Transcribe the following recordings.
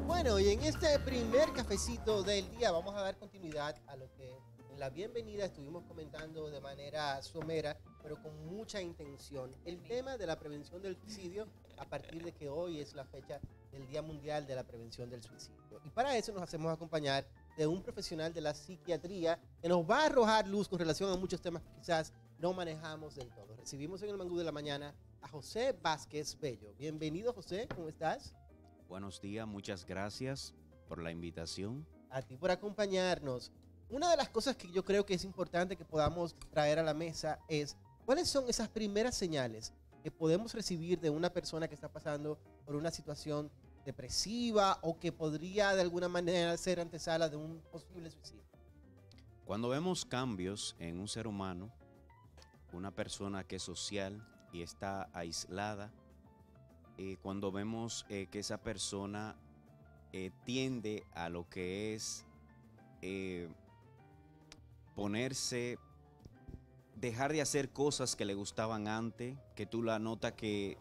Bueno, y en este primer cafecito del día vamos a dar continuidad a lo que en la bienvenida estuvimos comentando de manera somera, pero con mucha intención. El tema de la prevención del suicidio a partir de que hoy es la fecha del Día Mundial de la Prevención del Suicidio. Y para eso nos hacemos acompañar de un profesional de la psiquiatría que nos va a arrojar luz con relación a muchos temas que quizás no manejamos del todo. Recibimos en el Mangú de la Mañana a José Vázquez Bello. Bienvenido, José, ¿cómo estás? Buenos días, muchas gracias por la invitación. A ti por acompañarnos. Una de las cosas que yo creo que es importante que podamos traer a la mesa es cuáles son esas primeras señales que podemos recibir de una persona que está pasando por una situación depresiva o que podría de alguna manera ser antesala de un posible suicidio. Cuando vemos cambios en un ser humano, una persona que es social y está aislada, cuando vemos que esa persona tiende a lo que es dejar de hacer cosas que le gustaban antes, que tú la notas que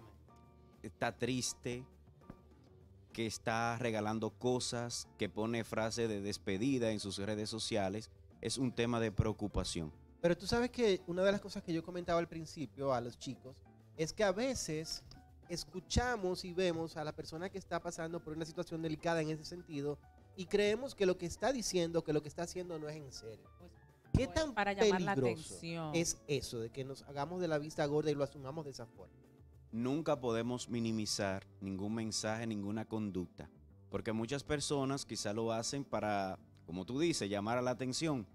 está triste, que está regalando cosas, que pone frases de despedida en sus redes sociales, es un tema de preocupación. Pero tú sabes que una de las cosas que yo comentaba al principio a los chicos es que a veces escuchamos y vemos a la persona que está pasando por una situación delicada en ese sentido y creemos que lo que está diciendo, que lo que está haciendo no es en serio. ¿Qué tan para llamar la peligroso atención es eso de que nos hagamos de la vista gorda y lo asumamos de esa forma? Nunca podemos minimizar ningún mensaje, ninguna conducta, porque muchas personas quizá lo hacen para, como tú dices, llamar a la atención,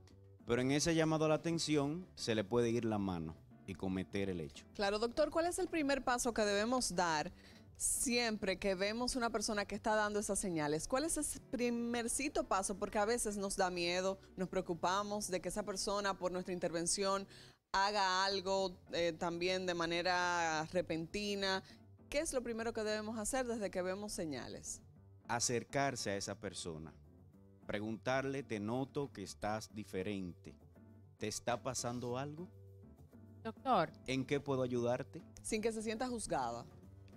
pero en ese llamado a la atención se le puede ir la mano y cometer el hecho. Claro, doctor, ¿cuál es el primer paso que debemos dar siempre que vemos una persona que está dando esas señales? ¿Cuál es ese primercito paso? Porque a veces nos da miedo, nos preocupamos de que esa persona por nuestra intervención haga algo también de manera repentina. ¿Qué es lo primero que debemos hacer desde que vemos señales? Acercarse a esa persona, preguntarle, te noto que estás diferente, ¿te está pasando algo? Doctor. ¿En qué puedo ayudarte? Sin que se sienta juzgada.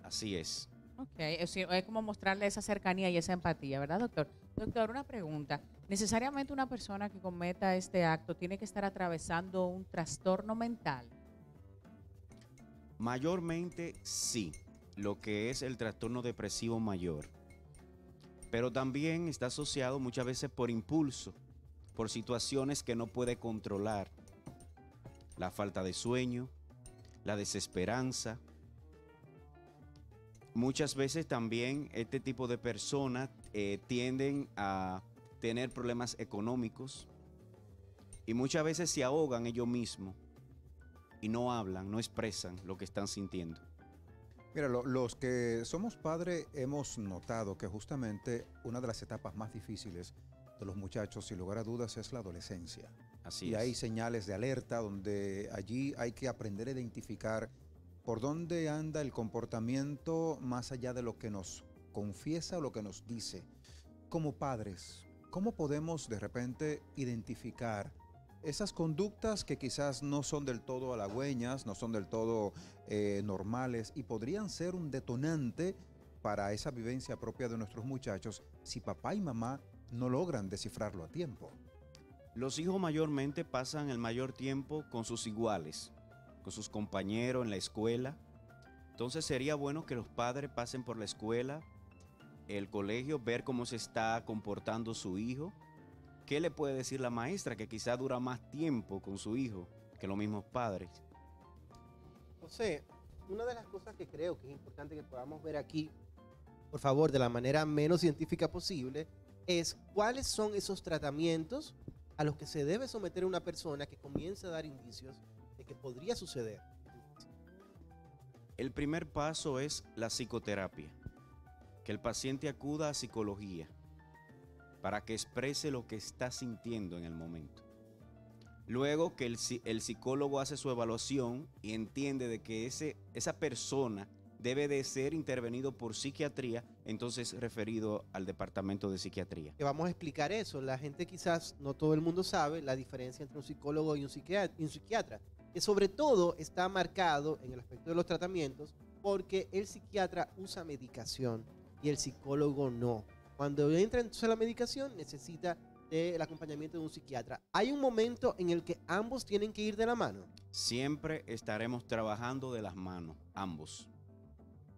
Así es. Ok, es como mostrarle esa cercanía y esa empatía, ¿verdad, doctor? Doctor, una pregunta. ¿Necesariamente una persona que cometa este acto tiene que estar atravesando un trastorno mental? Mayormente sí, lo que es el trastorno depresivo mayor. Pero también está asociado muchas veces por impulso, por situaciones que no puede controlar. La falta de sueño, la desesperanza. Muchas veces también este tipo de personas tienden a tener problemas económicos y muchas veces se ahogan ellos mismos y no hablan, no expresan lo que están sintiendo. Mira, los que somos padres hemos notado que justamente una de las etapas más difíciles de los muchachos, sin lugar a dudas, es la adolescencia. Así y es. hay señales de alerta donde allí hay que aprender a identificar por dónde anda el comportamiento más allá de lo que nos confiesa o lo que nos dice. Como padres, ¿cómo podemos de repente identificar esas conductas que quizás no son del todo halagüeñas, no son del todo normales y podrían ser un detonante para esa vivencia propia de nuestros muchachos si papá y mamá no logran descifrarlo a tiempo? Los hijos mayormente pasan el mayor tiempo con sus iguales, con sus compañeros en la escuela. Entonces sería bueno que los padres pasen por la escuela, el colegio, ver cómo se está comportando su hijo. ¿Qué le puede decir la maestra que quizá dura más tiempo con su hijo que los mismos padres? José, una de las cosas que creo que es importante que podamos ver aquí, por favor, de la manera menos científica posible, es cuáles son esos tratamientos a los que se debe someter una persona que comience a dar indicios de que podría suceder. El primer paso es la psicoterapia, que el paciente acuda a psicología para que exprese lo que está sintiendo en el momento. Luego que el psicólogo hace su evaluación y entiende de que esa persona debe de ser intervenido por psiquiatría, entonces referido al departamento de psiquiatría. Que vamos a explicar eso. La gente quizás, no todo el mundo sabe la diferencia entre un psicólogo y un psiquiatra, que sobre todo está marcado en el aspecto de los tratamientos porque el psiquiatra usa medicación y el psicólogo no. Cuando entra entonces la medicación, necesita del acompañamiento de un psiquiatra. ¿Hay un momento en el que ambos tienen que ir de la mano? Siempre estaremos trabajando de las manos, ambos,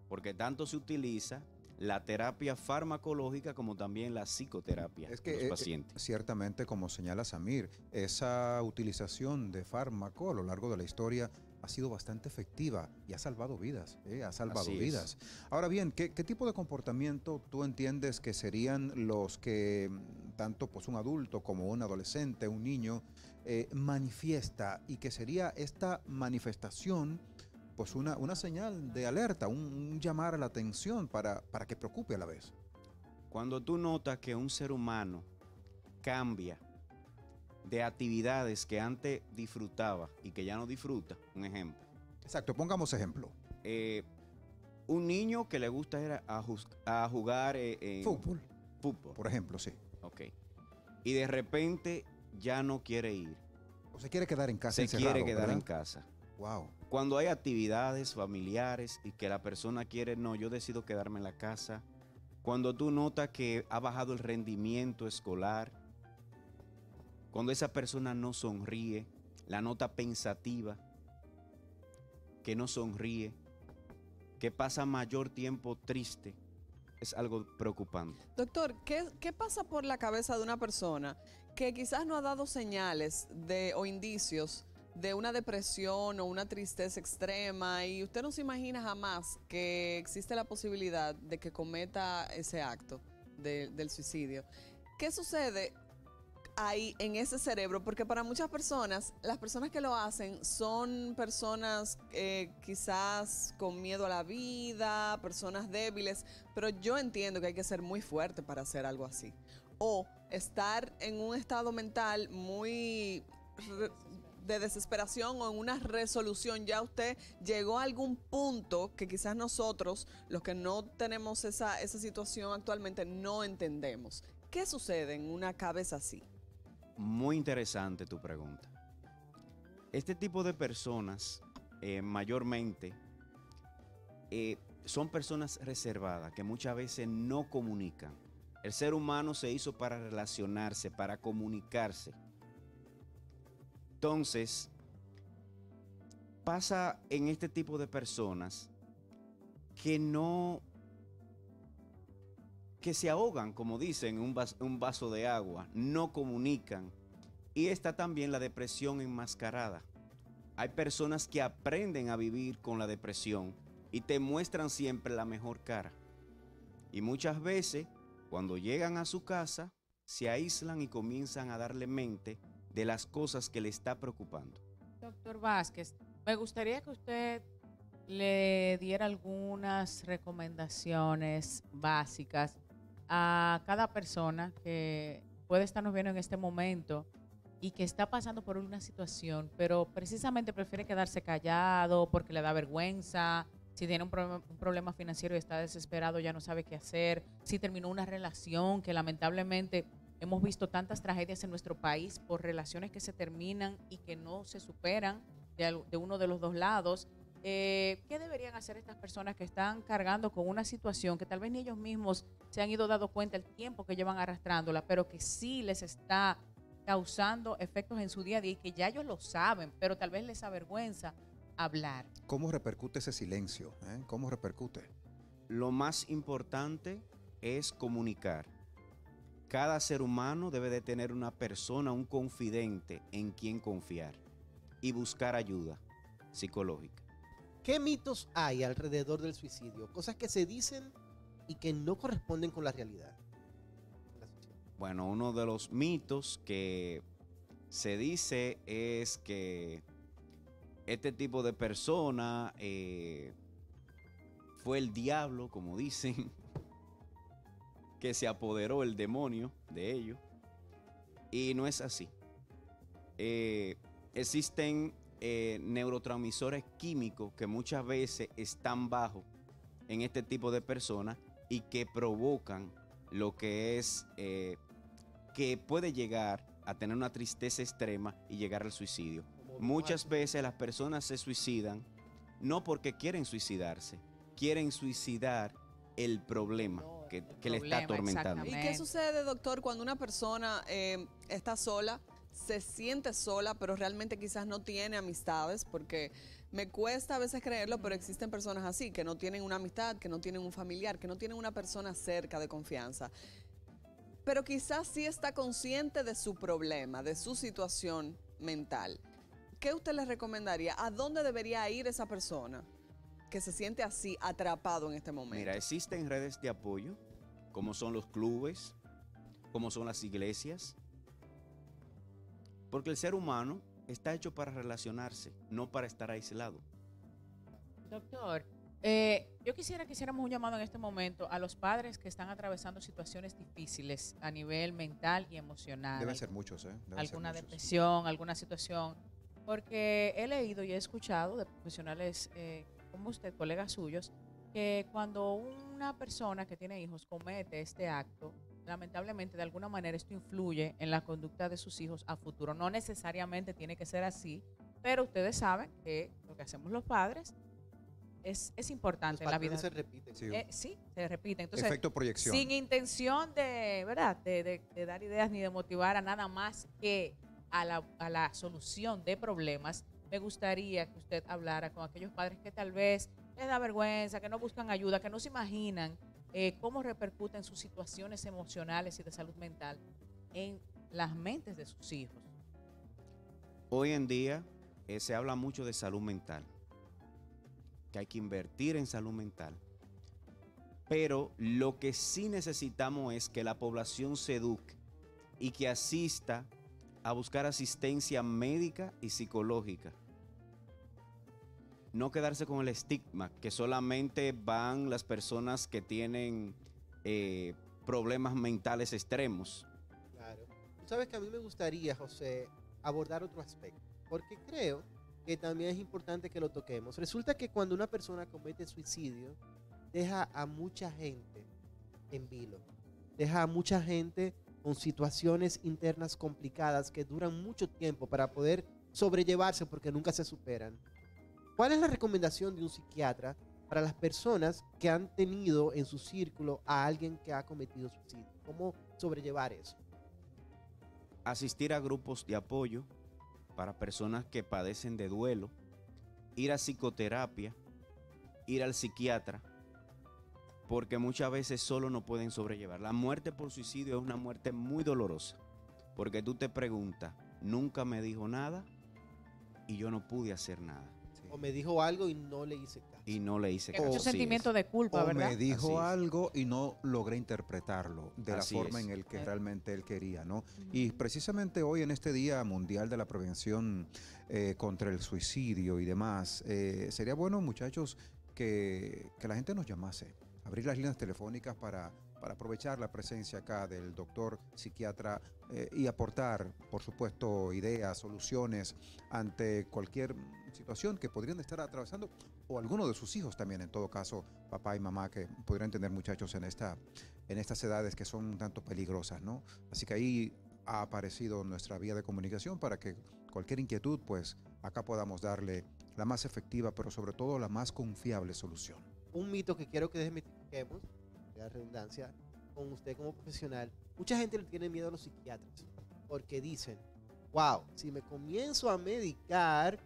porque tanto se utiliza la terapia farmacológica como también la psicoterapia Es de que los pacientes. ciertamente, como señala Samir, esa utilización de fármaco a lo largo de la historia ha sido bastante efectiva y ha salvado vidas, ha salvado Así es. vidas. Ahora bien, ¿qué tipo de comportamiento tú entiendes que serían los que tanto pues, un adulto como un adolescente, un niño, manifiesta, y que sería esta manifestación pues una señal de alerta, un llamar a la atención para que preocupe a la vez? Cuando tú notas que un ser humano cambia de actividades que antes disfrutaba y que ya no disfruta, un ejemplo. Exacto, pongamos ejemplo. Un niño que le gusta ir a jugar en Fútbol, fútbol. por ejemplo, sí. Ok. Y de repente ya no quiere ir. O se quiere quedar en casa Se encerrado, quiere quedar ¿verdad? en casa. Wow. Cuando hay actividades familiares y que la persona quiere, no, yo decido quedarme en la casa. Cuando tú notas que ha bajado el rendimiento escolar. Cuando esa persona no sonríe, la nota pensativa, que no sonríe, que pasa mayor tiempo triste, es algo preocupante. Doctor, ¿qué pasa por la cabeza de una persona que quizás no ha dado señales o indicios de una depresión o una tristeza extrema y usted no se imagina jamás que existe la posibilidad de que cometa ese acto del suicidio? ¿Qué sucede ahí en ese cerebro? Porque para muchas personas, las personas que lo hacen son personas quizás con miedo a la vida, personas débiles, pero yo entiendo que hay que ser muy fuerte para hacer algo así. O estar en un estado mental muy de desesperación o en una resolución. Ya usted llegó a algún punto que quizás nosotros, los que no tenemos esa situación actualmente, no entendemos. ¿Qué sucede en una cabeza así? Muy interesante tu pregunta. Este tipo de personas, mayormente, son personas reservadas que muchas veces no comunican. El ser humano se hizo para relacionarse, para comunicarse. Entonces, pasa en este tipo de personas que se ahogan, como dicen, en un vaso de agua, no comunican. Y está también la depresión enmascarada. Hay personas que aprenden a vivir con la depresión y te muestran siempre la mejor cara. Y muchas veces, cuando llegan a su casa, se aíslan y comienzan a darle mente de las cosas que le está preocupando. Doctor Vázquez, me gustaría que usted le diera algunas recomendaciones básicas a cada persona que puede estarnos viendo en este momento y que está pasando por una situación, pero precisamente prefiere quedarse callado porque le da vergüenza, si tiene un problema financiero y está desesperado, ya no sabe qué hacer, si terminó una relación que lamentablemente hemos visto tantas tragedias en nuestro país por relaciones que se terminan y que no se superan de uno de los dos lados. ¿Qué deberían hacer estas personas que están cargando con una situación que tal vez ni ellos mismos se han ido dando cuenta el tiempo que llevan arrastrándola, pero que sí les está causando efectos en su día a día y que ya ellos lo saben, pero tal vez les avergüenza hablar? ¿Cómo repercute ese silencio? ¿Cómo repercute? Lo más importante es comunicar. Cada ser humano debe de tener una persona, un confidente en quien confiar y buscar ayuda psicológica. ¿Qué mitos hay alrededor del suicidio? Cosas que se dicen y que no corresponden con la realidad. Bueno, uno de los mitos que se dice es que este tipo de persona fue el diablo, como dicen, que se apoderó el demonio de ellos. Y no es así. Existen neurotransmisores químicos que muchas veces están bajos en este tipo de personas y que provocan lo que es que puede llegar a tener una tristeza extrema y llegar al suicidio. Muchas veces las personas se suicidan no porque quieren suicidarse, quieren suicidar el problema. que le está problema, atormentando. ¿Y exactamente. qué sucede, doctor, cuando una persona está sola, se siente sola, pero realmente quizás no tiene amistades? Porque me cuesta a veces creerlo, pero existen personas así, que no tienen una amistad, que no tienen un familiar, que no tienen una persona cerca de confianza. Pero quizás sí está consciente de su problema, de su situación mental. ¿Qué usted le recomendaría? ¿A dónde debería ir esa persona que se siente así, atrapado en este momento? Mira, existen redes de apoyo, como son los clubes, como son las iglesias, porque el ser humano está hecho para relacionarse, no para estar aislado. Doctor, yo quisiera que hiciéramos un llamado en este momento a los padres que están atravesando situaciones difíciles a nivel mental y emocional. Deben ser muchos, ¿eh? Deben ser Alguna muchos. depresión, alguna situación. Porque he leído y he escuchado de profesionales como usted, colegas suyos, que cuando una persona que tiene hijos comete este acto, lamentablemente de alguna manera esto influye en la conducta de sus hijos a futuro. No necesariamente tiene que ser así, pero ustedes saben que lo que hacemos los padres es importante en la vida. Los patrones se repiten. Sí, Sí, se repite. Entonces, efecto proyección. sin intención de, ¿verdad? De dar ideas ni de motivar a nada más que a la solución de problemas, me gustaría que usted hablara con aquellos padres que tal vez les da vergüenza, que no buscan ayuda, que no se imaginan cómo repercuten sus situaciones emocionales y de salud mental en las mentes de sus hijos. Hoy en día se habla mucho de salud mental, que hay que invertir en salud mental. Pero lo que sí necesitamos es que la población se eduque y que asista a buscar asistencia médica y psicológica. No quedarse con el estigma que solamente van las personas que tienen problemas mentales extremos. Claro. Tú sabes que a mí me gustaría, José, abordar otro aspecto, porque creo que también es importante que lo toquemos. Resulta que cuando una persona comete suicidio, deja a mucha gente en vilo, deja a mucha gente con situaciones internas complicadas que duran mucho tiempo para poder sobrellevarse porque nunca se superan. ¿Cuál es la recomendación de un psiquiatra para las personas que han tenido en su círculo a alguien que ha cometido suicidio? ¿Cómo sobrellevar eso? Asistir a grupos de apoyo para personas que padecen de duelo, ir a psicoterapia, ir al psiquiatra, porque muchas veces solo no pueden sobrellevar. La muerte por suicidio es una muerte muy dolorosa, porque tú te preguntas, nunca me dijo nada y yo no pude hacer nada. O me dijo algo y no le hice caso. Y no le hice Que mucho caso. Así sentimiento es. de culpa, O ¿verdad? me dijo Así es. algo y no logré interpretarlo de Así la forma es. en el que Eh. realmente él quería, ¿no? Y precisamente hoy, en este Día Mundial de la Prevención contra el Suicidio y demás, sería bueno, muchachos, que la gente nos llamase, abrir las líneas telefónicas para aprovechar la presencia acá del doctor psiquiatra y aportar, por supuesto, ideas, soluciones ante cualquier situación que podrían estar atravesando, o alguno de sus hijos también, en todo caso, papá y mamá, que podrían tener muchachos en estas edades que son un tanto peligrosas, ¿no? Así que ahí ha aparecido nuestra vía de comunicación para que cualquier inquietud, pues acá podamos darle la más efectiva, pero sobre todo la más confiable solución. Un mito que quiero que desmitifiquemos, la redundancia, con usted como profesional. Mucha gente le tiene miedo a los psiquiatras porque dicen, wow, si me comienzo a medicar,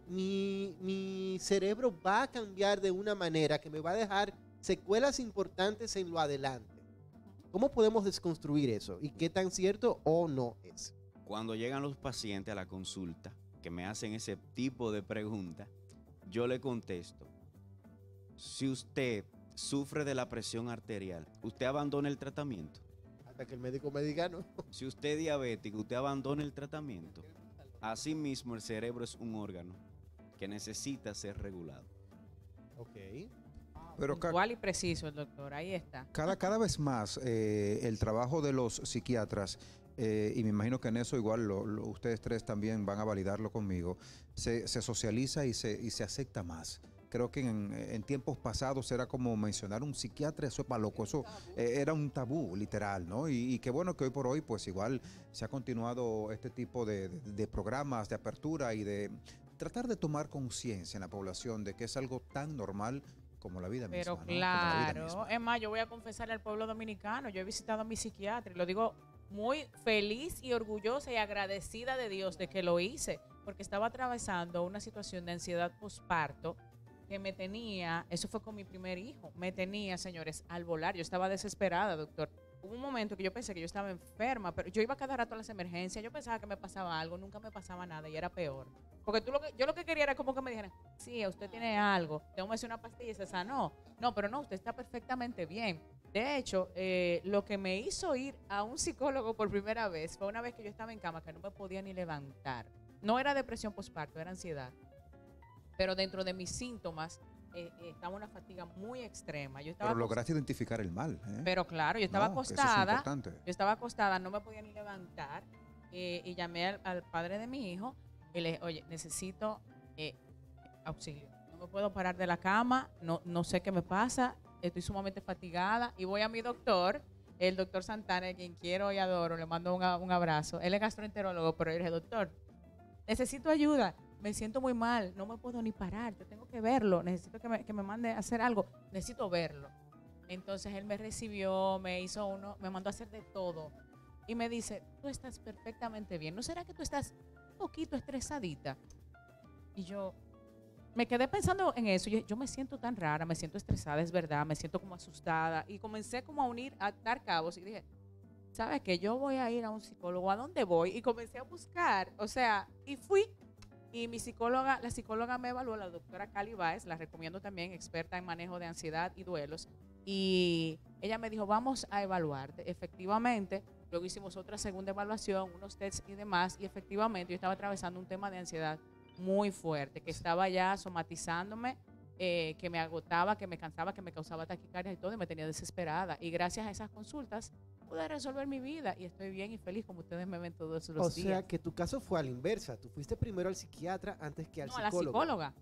mi cerebro va a cambiar de una manera que me va a dejar secuelas importantes en lo adelante. ¿Cómo podemos desconstruir eso? ¿Y qué tan cierto o no es? Cuando llegan los pacientes a la consulta, que me hacen ese tipo de preguntas, yo le contesto, si usted sufre de la presión arterial, usted abandona el tratamiento. Hasta que el médico me diga no. Si usted es diabético, usted abandona el tratamiento. Asimismo, el cerebro es un órgano que necesita ser regulado. Ok. Pero Puntual y preciso el doctor, ahí está. cada vez más el trabajo de los psiquiatras, y me imagino que en eso igual ustedes tres también van a validarlo conmigo, se socializa y se acepta más. Creo que en tiempos pasados era como mencionar un psiquiatra, eso es para loco, eso era un tabú literal, ¿no? Y qué bueno que hoy por hoy pues igual se ha continuado este tipo de programas de apertura y de tratar de tomar conciencia en la población de que es algo tan normal como la vida Pero misma. ¿no? Como la vida claro, misma. es más, yo voy a confesarle al pueblo dominicano, yo he visitado a mi psiquiatra y lo digo muy feliz y orgullosa y agradecida de Dios de que lo hice, porque estaba atravesando una situación de ansiedad posparto que me tenía, eso fue con mi primer hijo, me tenía, señores, al volar, yo estaba desesperada, doctor. Hubo un momento que yo pensé que yo estaba enferma, pero yo iba cada rato a las emergencias, yo pensaba que me pasaba algo, nunca me pasaba nada y era peor. Porque yo lo que quería era como que me dijeran, sí, usted tiene algo, tómese una pastilla y se sanó. No, pero no, usted está perfectamente bien. De hecho, lo que me hizo ir a un psicólogo por primera vez fue una vez que yo estaba en cama, que no me podía ni levantar. No era depresión postparto, era ansiedad. Pero dentro de mis síntomas estaba una fatiga muy extrema. Yo estaba Pero lograste identificar el mal. ¿Eh? pero claro, yo estaba No, que eso es acostada, importante. yo estaba acostada, no me podía ni levantar y llamé al padre de mi hijo y le dije, oye, necesito auxilio. No me puedo parar de la cama, no sé qué me pasa, estoy sumamente fatigada y voy a mi doctor, el doctor Santana, a quien quiero y adoro, le mando un abrazo. Él es gastroenterólogo, pero yo le dije, doctor, necesito ayuda. Me siento muy mal, no me puedo ni parar, yo tengo que verlo, necesito que me mande a hacer algo, necesito verlo. Entonces él me recibió, me mandó a hacer de todo. Y me dice, tú estás perfectamente bien, ¿no será que tú estás un poquito estresadita? Y yo me quedé pensando en eso, yo me siento tan rara, me siento estresada, es verdad, me siento como asustada. Y comencé como a dar cabos y dije, ¿sabes qué? Yo voy a ir a un psicólogo, ¿a dónde voy? Y comencé a buscar, o sea, y fui. Y la psicóloga me evaluó, la doctora Cali Báez, la recomiendo también, experta en manejo de ansiedad y duelos. Y ella me dijo, vamos a evaluarte. Efectivamente, luego hicimos otra segunda evaluación, unos tests y demás. Y efectivamente yo estaba atravesando un tema de ansiedad muy fuerte, que estaba ya somatizándome, que me agotaba, que me cansaba, que me causaba taquicardia y todo, y me tenía desesperada. Y gracias a esas consultas pude resolver mi vida y estoy bien y feliz como ustedes me ven todos los O días. sea que tu caso fue a la inversa. Tú fuiste primero al psiquiatra antes que al No, a la psicólogo. psicóloga.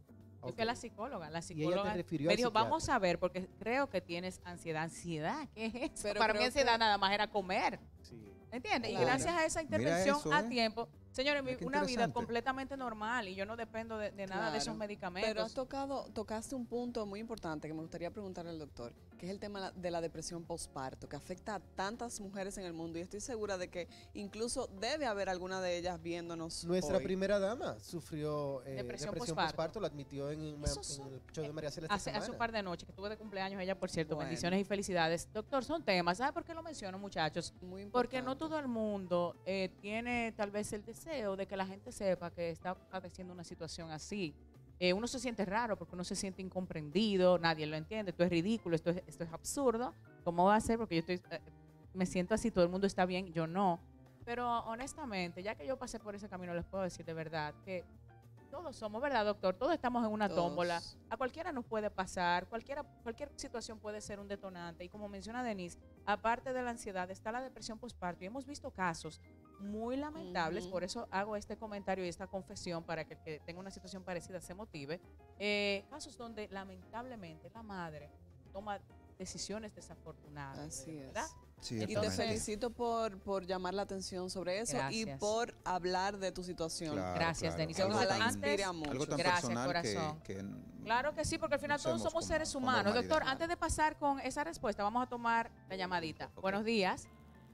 Yo Ok. fui a la psicóloga. La Y ella psicóloga te refirió me al dijo, psiquiatra. vamos a ver, porque creo que tienes ansiedad. ¿Ansiedad? ¿Qué es eso? Pero Para mí creo ansiedad que- nada más era comer. Sí. ¿Entiendes? Claro. Y gracias a esa Mira intervención eso, a tiempo, señores, Mira qué una vida interesante. completamente normal y yo no dependo de nada de esos Claro. medicamentos. Pero tocaste un punto muy importante que me gustaría preguntarle al doctor, que es el tema de la depresión postparto, que afecta a tantas mujeres en el mundo y estoy segura de que incluso debe haber alguna de ellas viéndonos Nuestra hoy. primera dama sufrió Depresión depresión postparto. postparto, lo admitió en Esos son- el show de María Celeste hace un Semana. par de noches que estuve de cumpleaños ella, por cierto, Bueno. bendiciones y felicidades. Doctor, son temas, ¿sabe por qué lo menciono, muchachos? Muy importante. Porque no todo el mundo tiene tal vez el deseo de que la gente sepa que está padeciendo una situación así. Uno se siente raro porque uno se siente incomprendido, nadie lo entiende, esto es ridículo, esto es absurdo. ¿Cómo va a ser? Porque yo me siento así, todo el mundo está bien, yo no. Pero honestamente, ya que yo pasé por ese camino, les puedo decir de verdad que todos somos, ¿verdad, doctor? Todos estamos en una Todos. tómbola. A cualquiera nos puede pasar, cualquier situación puede ser un detonante. Y como menciona Denise, aparte de la ansiedad está la depresión postparto. Y hemos visto casos muy lamentables, Ujú. por eso hago este comentario y esta confesión para que el que tenga una situación parecida se motive. Casos donde lamentablemente la madre toma decisiones desafortunadas. Así es. ¿verdad? Y te Ciertamente. felicito por llamar la atención sobre eso y Gracias. por hablar de tu situación. Claro, Gracias, claro. Denise. Algo Ojalá tan- inspire a muchos. Algo tan Gracias, personal corazón. que Claro que sí, porque al final todos hacemos somos con- seres con humanos. normalidad. Doctor, antes de pasar con esa respuesta, vamos a tomar la llamadita. Ok. Buenos días.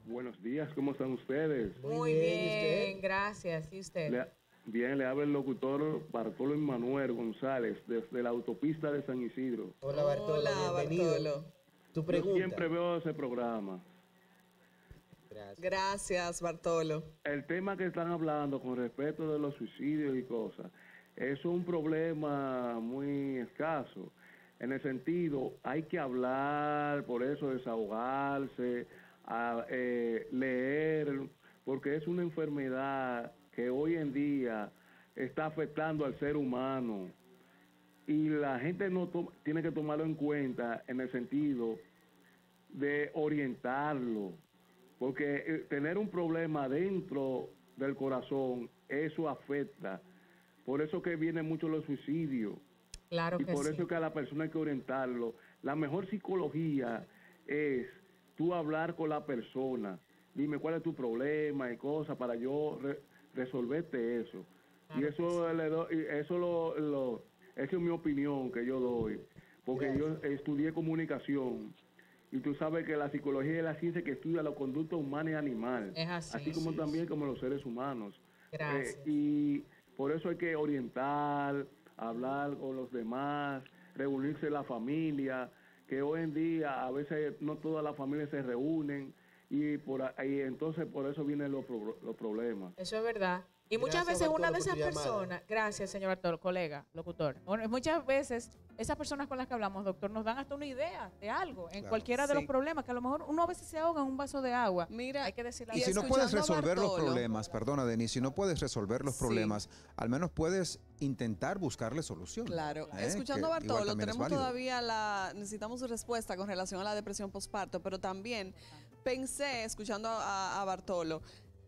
Buenos días, ¿cómo están ustedes? Muy bien, ¿y usted? gracias. ¿Y usted? Bien, le habla el locutor Bartolo Emmanuel González desde la autopista de San Isidro. Hola Bartolo, Hola, bienvenido. Bartolo. Tu Yo pregunta. siempre veo ese programa. Gracias. Gracias, Bartolo. El tema que están hablando con respecto de los suicidios y cosas, es un problema muy escaso. En el sentido, hay que hablar, por eso desahogarse, leer, porque es una enfermedad que hoy en día está afectando al ser humano. Y la gente no tiene que tomarlo en cuenta en el sentido de orientarlo, porque tener un problema dentro del corazón, eso afecta. Por eso que vienen mucho los suicidios. Claro Y que por sí. eso que a la persona hay que orientarlo. La mejor psicología es tú hablar con la persona. Dime cuál es tu problema y cosas para yo resolverte eso. Claro Y eso, esa es mi opinión que yo doy. porque Gracias. yo estudié comunicación y tú sabes que la psicología es la ciencia que estudia la conducta humana y animal, Es así. como también como los seres humanos. Gracias. Y por eso hay que orientar, hablar con los demás, reunirse la familia, que hoy en día a veces no todas las familias se reúnen y entonces por eso vienen los problemas. Eso es verdad. Y muchas Gracias, veces una Bartolo, de por esas tu llamada. personas, gracias señor Bartolo, colega, locutor, bueno, muchas veces esas personas con las que hablamos, doctor, nos dan hasta una idea de algo, en Claro. cualquiera de los Sí. problemas, que a lo mejor uno a veces se ahoga en un vaso de agua. Mira, Hay que decir la Y Y si no verdad. puedes escuchando a resolver los Bartolo. problemas, perdona, Denis, si no puedes resolver los Sí. problemas, al menos puedes intentar buscarle solución. Claro. ¿eh? Escuchando a Que igual Bartolo, también es tenemos válido. todavía necesitamos su respuesta con relación a la depresión postparto, pero también pensé, escuchando a Bartolo,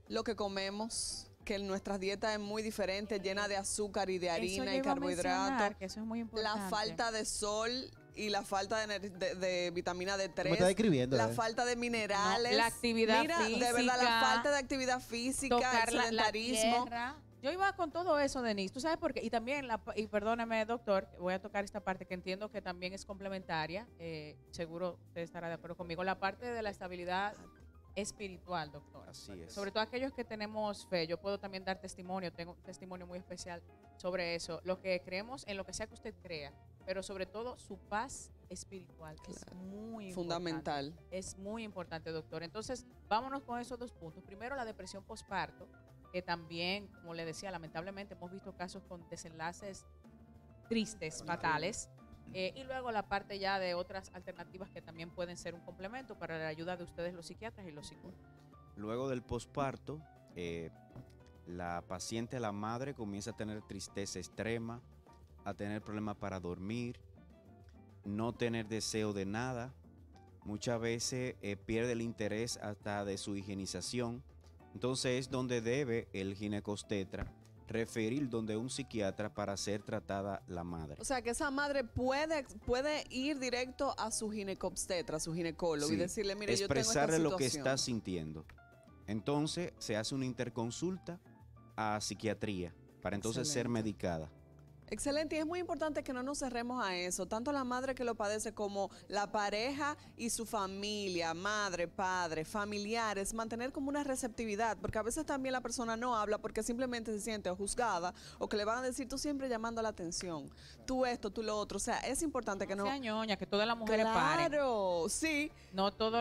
lo que comemos, que nuestra dieta es muy diferente, llena de azúcar y de Eso harina yo y iba a carbohidratos. mencionar, que eso es muy importante. La falta de sol y la falta de vitamina Tú me D3. estás escribiendo. La falta de minerales. No, la actividad Mira, de verdad, física, la falta de actividad física, el tocar la sedentarismo. tierra. Yo iba con todo eso, Denise. ¿Tú sabes por qué? Y también, y perdóname, doctor, voy a tocar esta parte que entiendo que también es complementaria. Seguro usted estará de acuerdo conmigo. La parte de la estabilidad espiritual, doctor. Así es. Sobre todo aquellos que tenemos fe. Yo puedo también dar testimonio, tengo un testimonio muy especial sobre eso. Lo que creemos en lo que sea que usted crea, pero sobre todo su paz espiritual es muy Fundamental. importante. Es muy importante, doctor. Entonces, vámonos con esos dos puntos. Primero, la depresión postparto, que también, como le decía, lamentablemente hemos visto casos con desenlaces tristes, fatales. Y luego la parte ya de otras alternativas que también pueden ser un complemento para la ayuda de ustedes los psiquiatras y los psicólogos. Luego del posparto, la paciente, la madre, comienza a tener tristeza extrema, a tener problemas para dormir, no tener deseo de nada. Muchas veces pierde el interés hasta de su higienización. Entonces es donde debe el ginecobstetra referir donde un psiquiatra para ser tratada la madre. O sea, que esa madre puede ir directo a su ginecobstetra, a su ginecólogo, y Sí, decirle, mire, yo tengo esta expresarle lo que situación. está sintiendo. Entonces se hace una interconsulta a psiquiatría para entonces ser Excelente. medicada. Excelente, y es muy importante que no nos cerremos a eso, tanto la madre que lo padece como la pareja y su familia, madre, padre, familiares, mantener como una receptividad, porque a veces también la persona no habla porque simplemente se siente o juzgada o que le van a decir tú siempre llamando la atención, tú esto, tú lo otro, o sea, es importante que no... sea ñoña, que todas las mujeres paren. Claro, sí. No todo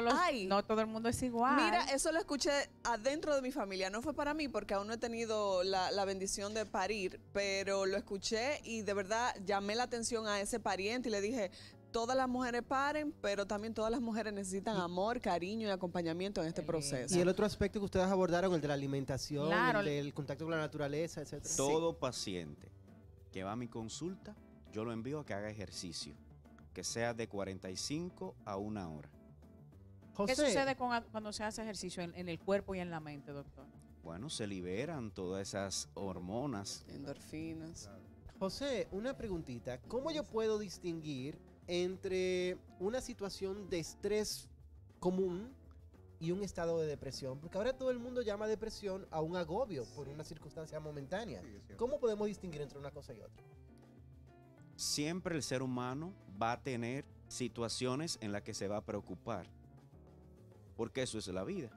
el mundo es igual. Mira, eso lo escuché adentro de mi familia. No fue para mí porque aún no he tenido la bendición de parir, pero lo escuché y de verdad llamé la atención a ese pariente y le dije, todas las mujeres paren, pero también todas las mujeres necesitan amor, cariño y acompañamiento en este proceso. Y el otro aspecto que ustedes abordaron, el de la alimentación, Claro. el del contacto con la naturaleza, etcétera. Todo paciente que va a mi consulta, yo lo envío a que haga ejercicio, que sea de 45 a 1 hora. ¿Qué José, sucede cuando se hace ejercicio en el cuerpo y en la mente, doctor? Bueno, se liberan todas esas hormonas. Endorfinas. José, una preguntita. ¿Cómo yo puedo distinguir entre una situación de estrés común y un estado de depresión? Porque ahora todo el mundo llama depresión a un agobio por una circunstancia momentánea. ¿Cómo podemos distinguir entre una cosa y otra? Siempre el ser humano va a tener situaciones en las que se va a preocupar, porque eso es la vida.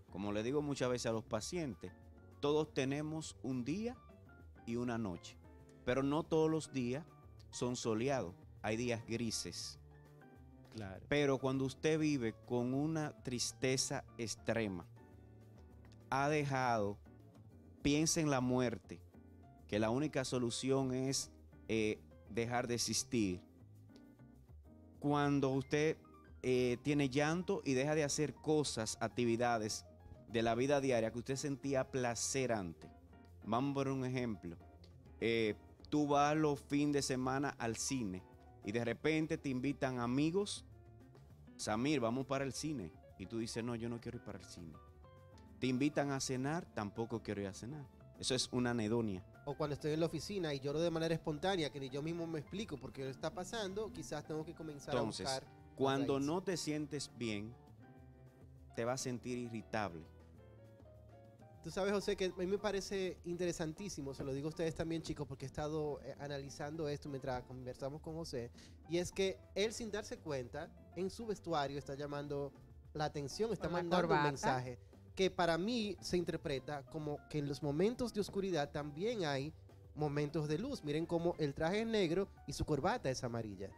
Como le digo muchas veces a los pacientes, todos tenemos un día y una noche, pero no todos los días son soleados, hay días grises. Claro. Pero cuando usted vive con una tristeza extrema, ha dejado, piensa en la muerte, que la única solución es dejar de existir. Cuando usted tiene llanto y deja de hacer cosas, actividades de la vida diaria que usted sentía placer antes. Vamos por un ejemplo. Tú vas los fines de semana al cine y de repente te invitan amigos. Samir, vamos para el cine. Y tú dices, no, yo no quiero ir para el cine. Te invitan a cenar, tampoco quiero ir a cenar. Eso es una anedonia. O cuando estoy en la oficina y lloro de manera espontánea, que ni yo mismo me explico por qué está pasando, quizás tengo que comenzar Entonces, a buscar. cuando raíz. no te sientes bien, te vas a sentir irritable. Tú sabes, José, que a mí me parece interesantísimo, se lo digo a ustedes también, chicos, porque he estado analizando esto mientras conversamos con José, y es que él, sin darse cuenta, en su vestuario está llamando la atención, está Con la mandando un corbata. mensaje que para mí se interpreta como que en los momentos de oscuridad también hay momentos de luz. Miren cómo el traje es negro y su corbata es amarilla.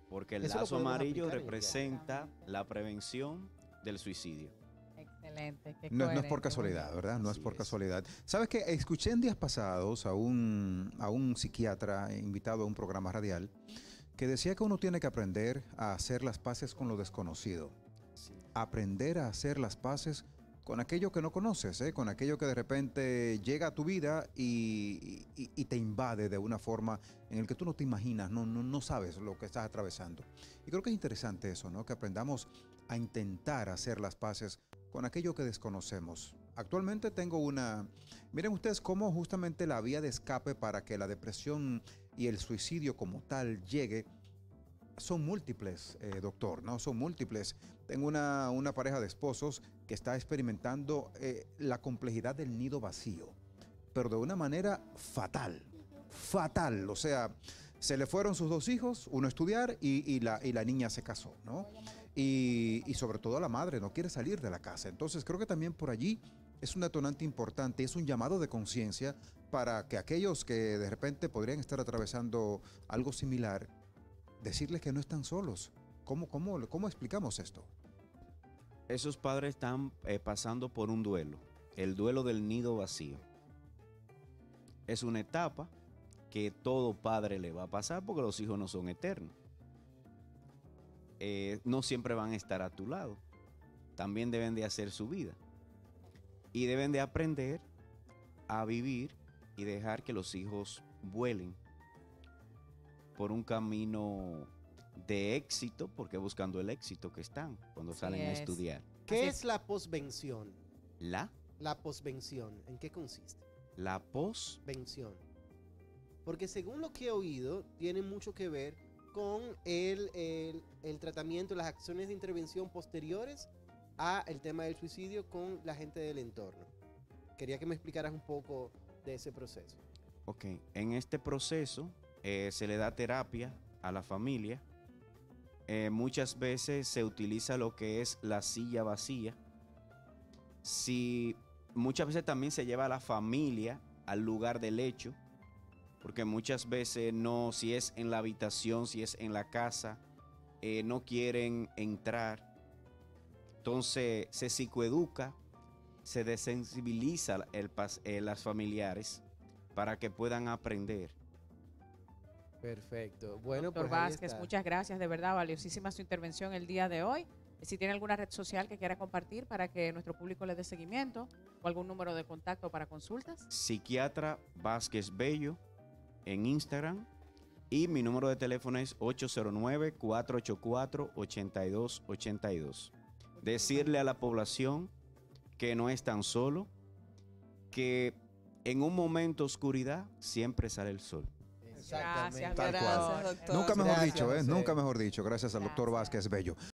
Porque el Eso lo lazo podemos amarillo aplicar en el representa la prevención del suicidio. Excelente. Qué No es por coherente, casualidad, muy ¿verdad? No es Así por es. casualidad. ¿Sabes qué? Escuché en días pasados a un psiquiatra invitado a un programa radial que decía que uno tiene que aprender a hacer las paces con lo desconocido. Sí. Aprender a hacer las paces con aquello que no conoces, ¿eh? Con aquello que de repente llega a tu vida y te invade de una forma en el que tú no te imaginas, no sabes lo que estás atravesando. Y creo que es interesante eso, ¿no? Que aprendamos a intentar hacer las paces con aquello que desconocemos. Actualmente tengo una... Miren ustedes cómo justamente la vía de escape para que la depresión y el suicidio como tal llegue son múltiples, doctor, ¿no? Son múltiples. Tengo una pareja de esposos que está experimentando la complejidad del nido vacío, pero de una manera fatal, fatal. O sea, se le fueron sus dos hijos, uno a estudiar y la niña se casó, ¿no? Y sobre todo la madre no quiere salir de la casa. Entonces creo que también por allí es un detonante importante, es un llamado de conciencia para que aquellos que de repente podrían estar atravesando algo similar, decirles que no están solos. ¿Cómo explicamos esto? Esos padres están pasando por un duelo, el duelo del nido vacío. Es una etapa que todo padre le va a pasar porque los hijos no son eternos. No siempre van a estar a tu lado. También deben de hacer su vida. Y deben de aprender a vivir y dejar que los hijos vuelen por un camino de éxito, porque buscando el éxito que están cuando Así salen a es. estudiar. ¿Qué Así es es. la posvención? La La posvención, ¿en qué consiste? pos Vención. Porque según lo que he oído, tiene mucho que ver con el tratamiento, las acciones de intervención posteriores a el tema del suicidio con la gente del entorno. Quería que me explicaras un poco de ese proceso. Ok, en este proceso se le da terapia a la familia. Muchas veces se utiliza lo que es la silla vacía. Muchas veces también se lleva a la familia al lugar del hecho, porque muchas veces no, si es en la habitación, si es en la casa, no quieren entrar. Entonces se psicoeduca, se desensibiliza las familiares para que puedan aprender. Perfecto. Bueno, Doctor pues ahí Vázquez, está. muchas gracias, de verdad, valiosísima su intervención el día de hoy. Si tiene alguna red social que quiera compartir para que nuestro público le dé seguimiento o algún número de contacto para consultas. Psiquiatra Vázquez Bello en Instagram y mi número de teléfono es 809-484-8282. Decirle a la población que no están solo, que en un momento de oscuridad siempre sale el sol. Exactamente. Gracias, Tal doctor. cual. Doctor. Nunca mejor Gracias, dicho, ¿eh? José. Nunca mejor dicho. Gracias al doctor Gracias. Vázquez Bello.